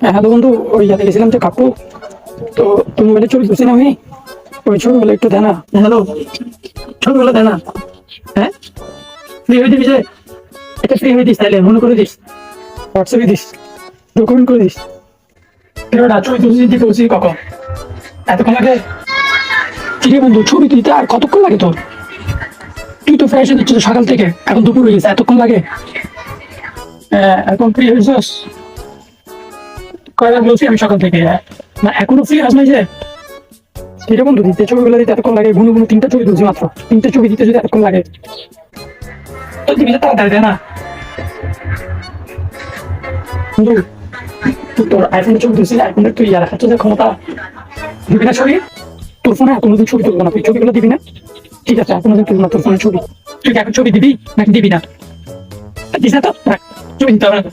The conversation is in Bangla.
হ্যালো বন্ধু, ওই ইয়াতে গেছিলাম যে কাকু, তো তুমি মোবাইলে ছবি তুলছি না আমি, ওই ছবিগুলো একটু দেনা। হ্যালো, ছবিগুলো দেনা। হ্যাঁ, ফ্রি হয়ে দিবি যে, এটা ফ্রি হয়ে দিস, তাইলে মনে করে দিস, হোয়াটসঅ্যাপে দিস, ডকুমেন্ট করে দিস। কেন ছবি তুলছি দিতে বলছি কখন? এতক্ষণ লাগে? কিরে বন্ধু, ছবি তুলতে আর কতক্ষণ লাগে তোর? তুই তো ফ্রেশ হয়ে দিচ্ছিস সকাল থেকে, এখন দুপুর হয়ে গেছে, এতক্ষণ লাগে? এখন ফ্রি হয়েছিস? কয়বার বলছি আমি সকাল থেকে, না এখনো ফ্রি আস নাই যে? এটা বন্ধু, দিতে ছবিগুলো দিতে এতক্ষণ লাগে? গুনো গুনো 3টা ছবি তুলছি মাত্র, 3টে ছবি দিতে যদি এতক্ষণ লাগে, তো দিবি যে তাড়াতাড়ি দে না বন্ধু। তুই তোর আইফোনের ছবি তুলছিস, আইফোনের তুই ইয়া দেখাচ্ছ যে ক্ষমতা, দিবি না ছবি? তোর ফোনে আর কোনোদিন ছবি তুলবো না, তুই ছবিগুলো দিবি না? ঠিক আছে, আর কোনোদিন তুলবো না তোর ফোনের ছবি। তুই কি এখন ছবি দিবি নাকি দিবি না? দিস না তো, ছবি দিতে হবে না।